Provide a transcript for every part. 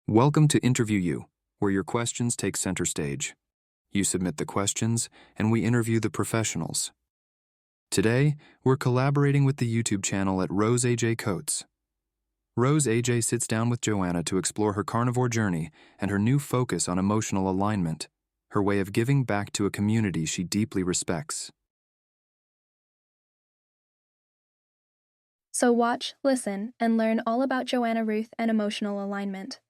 Welcome to InterviewU, where your questions take center stage. You submit the questions, and we interview the professionals. Today, we're collaborating with the YouTube channel at Rose AJ Coates. Rose AJ sits down with Joanna to explore her carnivore journey and her new focus on emotional alignment, her way of giving back to a community she deeply respects. So watch, listen, and learn all about Joanna Ruth and emotional alignment.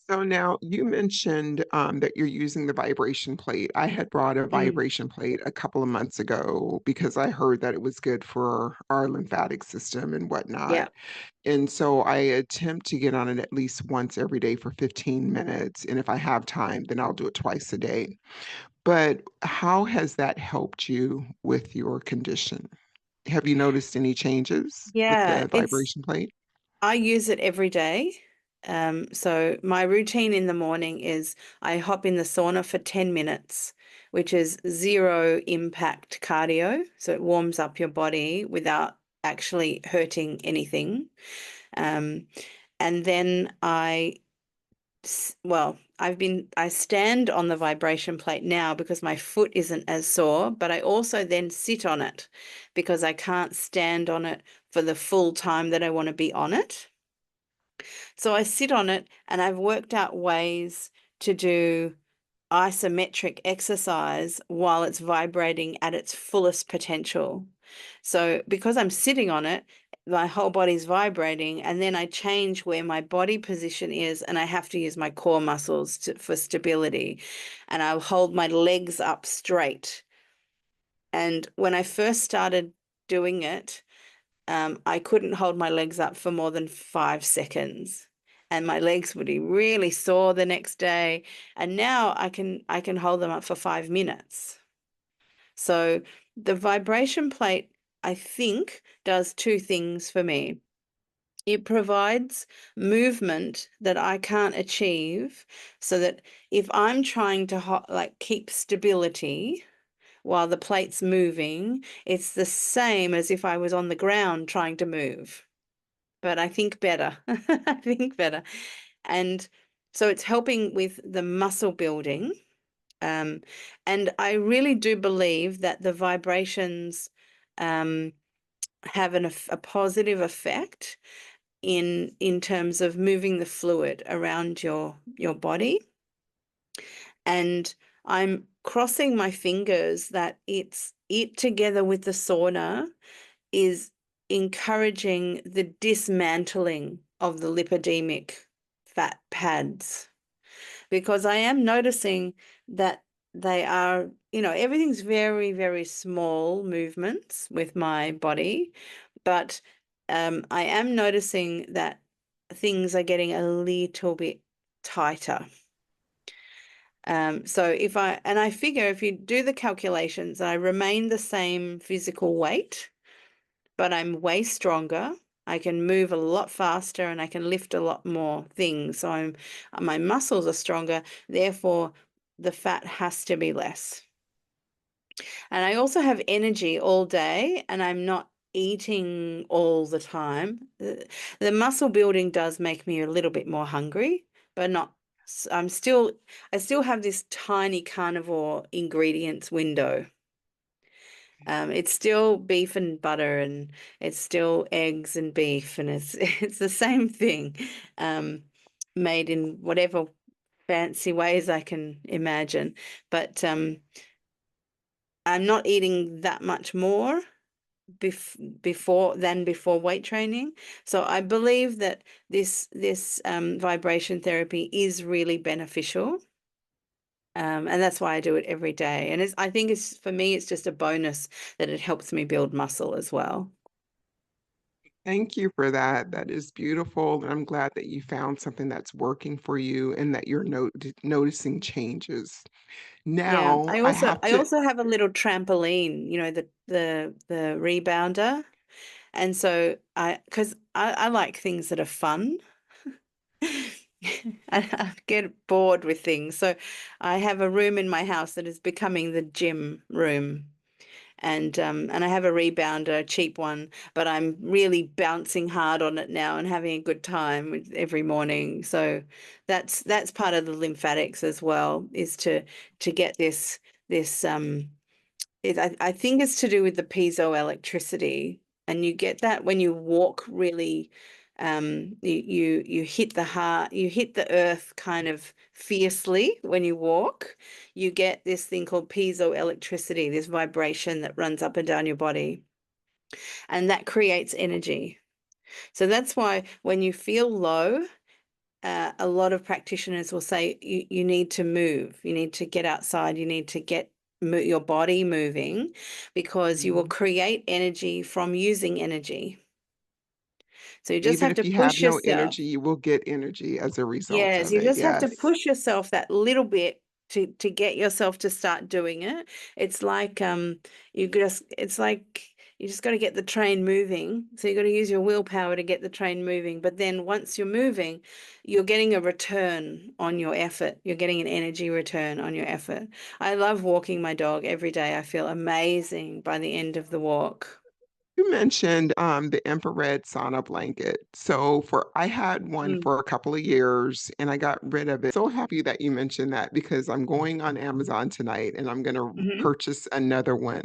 So now you mentioned that you're using the vibration plate. I had brought a vibration plate a couple of months ago because I heard that it was good for our lymphatic system and Yeah. whatnot. And so I attempt to get on it at least once every day for 15 minutes. And if I have time, then I'll do it twice a day. But how has that helped you with your condition? Have you noticed any changes with Yeah, the vibration plate? I use it every day. So my routine in the morning is I hop in the sauna for 10 minutes, which is zero impact cardio. So it warms up your body without actually hurting anything. And then I stand on the vibration plate now because my foot isn't as sore, but I also then sit on it because I can't stand on it for the full time that I want to be on it. So I sit on it and I've worked out ways to do isometric exercise while it's vibrating at its fullest potential. So because I'm sitting on it, my whole body's vibrating, and then I change where my body position is, and I have to use my core muscles for stability. And I'll hold my legs up straight. And when I first started doing it, I couldn't hold my legs up for more than 5 seconds. And my legs would be really sore the next day. And now I can hold them up for 5 minutes. So the vibration plate, I think, does two things for me. It provides movement that I can't achieve, so that if I'm trying to keep stability while the plate's moving, it's the same as if I was on the ground trying to move. But I think better. I think better. And so it's helping with the muscle building. And I really do believe that the vibrations have a positive effect in terms of moving the fluid around your body. And I'm crossing my fingers that it together with the sauna is encouraging the dismantling of the lipedemic fat pads, because I am noticing that they are, everything's very, very small movements with my body, but I am noticing that things are getting a little bit tighter. So I figure if you do the calculations, I remain the same physical weight, but I'm way stronger. I can move a lot faster and I can lift a lot more things. So my muscles are stronger, therefore the fat has to be less. And I also have energy all day and I'm not eating all the time. The muscle building does make me a little bit more hungry, but not I still have this tiny carnivore ingredients window. It's still beef and butter, and it's still eggs and beef, and it's the same thing, made in whatever fancy ways I can imagine. But I'm not eating that much more before weight training. So I believe that this vibration therapy is really beneficial. And that's why I do it every day. And I think for me, it's just a bonus that it helps me build muscle as well. Thank you for that. That is beautiful. And I'm glad that you found something that's working for you and that you're noticing changes. Yeah. Now, I I also have I to, also have a little trampoline, the rebounder. And so because I like things that are fun. I get bored with things. So I have a room in my house that is becoming the gym room. and I have a rebounder, a cheap one, but I'm really bouncing hard on it now and having a good time every morning. So that's part of the lymphatics as well, is to get this I think it's to do with the piezoelectricity, and you get that when you walk really. You hit the heart, you hit the earth kind of fiercely when you walk. You get this thing called piezoelectricity, this vibration that runs up and down your body, and that creates energy. So that's why when you feel low, a lot of practitioners will say you need to move, you need to get outside, you need to get your body moving, because you will create energy from using energy. So you just Even have if to you have push no yourself. energy, you will get energy as a result Yes, of you it. just have to Yes. push yourself that little bit to get yourself to start doing it. It's like it's like you just got to get the train moving. So you got to use your willpower to get the train moving. But then once you're moving, you're getting a return on your effort. You're getting an energy return on your effort. I love walking my dog every day. I feel amazing by the end of the walk. You mentioned the infrared sauna blanket. So I had one Mm. for a couple of years and I got rid of it. So happy that you mentioned that, because I'm going on Amazon tonight and I'm going to Mhm. purchase another one.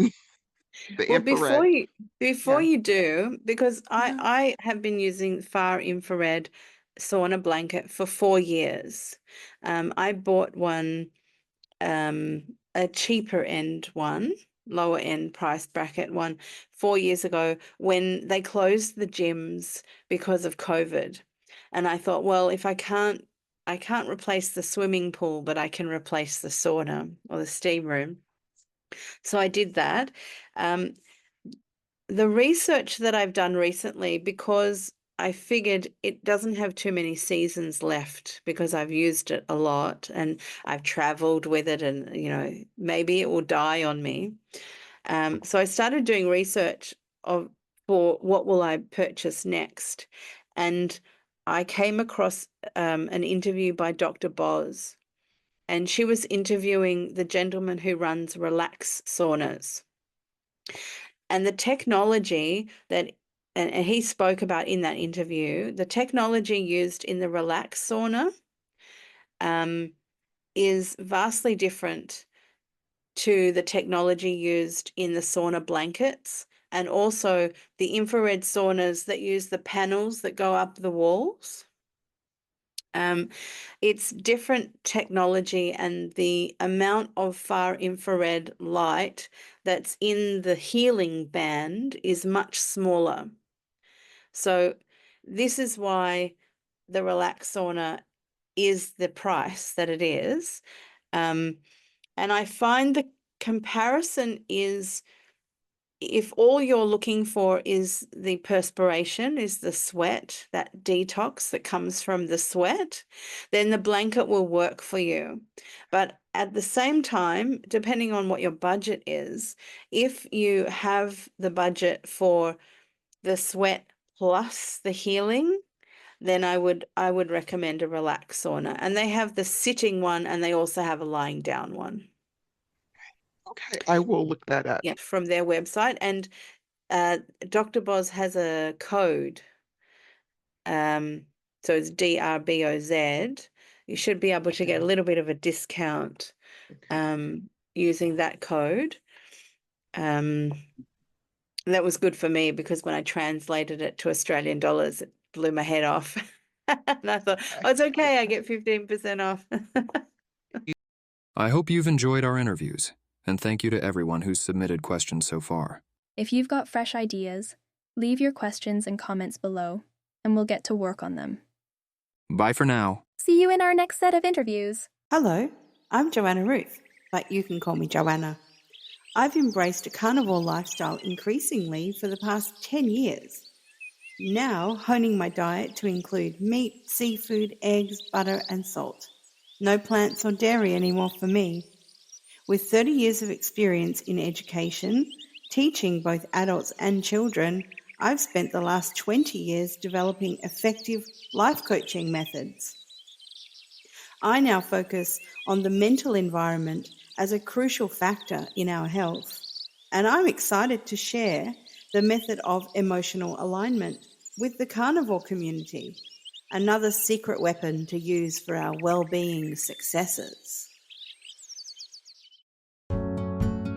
The Well, infrared. before Yeah. you do, because Uh-huh. I have been using far infrared sauna blanket for 4 years. I bought one, a cheaper end one, lower end price bracket one, 4 years ago when they closed the gyms because of COVID. And I thought, well, if I can't replace the swimming pool, but I can replace the sauna or the steam room. So I did that. Um, the research that I've done recently, because I figured it doesn't have too many seasons left, because I've used it a lot and I've traveled with it, and maybe it will die on me. So I started doing research for what will I purchase next, and I came across an interview by Dr. Boz, and she was interviewing the gentleman who runs Relax Saunas. And the technology that, and he spoke about in that interview, the technology used in the Relax Sauna is vastly different to the technology used in the sauna blankets, and also the infrared saunas that use the panels that go up the walls. It's different technology, and the amount of far infrared light that's in the healing band is much smaller. So this is why the Relax Sauna is the price that it is. And I find the comparison is, if all you're looking for is the perspiration, is the sweat, that detox that comes from the sweat, then the blanket will work for you. But at the same time, depending on what your budget is, if you have the budget for the sweat plus the healing, then I would recommend a Relax Sauna. And they have the sitting one, and they also have a lying down one. Okay, I will look that up. Yeah, from their website. And Dr. Boz has a code. So it's DRBOZ. You should be able to get a little bit of a discount using that code. That was good for me, because when I translated it to Australian dollars, it blew my head off. And I thought, oh, it's okay, I get 15% off. I hope you've enjoyed our interviews, and thank you to everyone who's submitted questions so far. If you've got fresh ideas, leave your questions and comments below, and we'll get to work on them. Bye for now. See you in our next set of interviews. Hello, I'm Joanna Ruth, but you can call me Joanna. I've embraced a carnivore lifestyle increasingly for the past 10 years. Now honing my diet to include meat, seafood, eggs, butter and salt. No plants or dairy anymore for me. With 30 years of experience in education, teaching both adults and children, I've spent the last 20 years developing effective life coaching methods. I now focus on the mental environment as a crucial factor in our health. And I'm excited to share the method of emotional alignment with the carnivore community, another secret weapon to use for our well-being successes.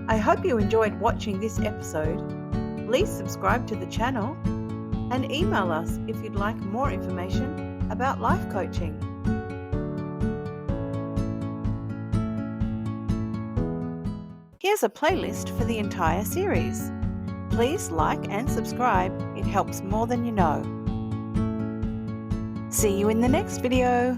I hope you enjoyed watching this episode. Please subscribe to the channel and email us if you'd like more information about life coaching. Here's a playlist for the entire series. Please like and subscribe. It helps more than you know. See you in the next video.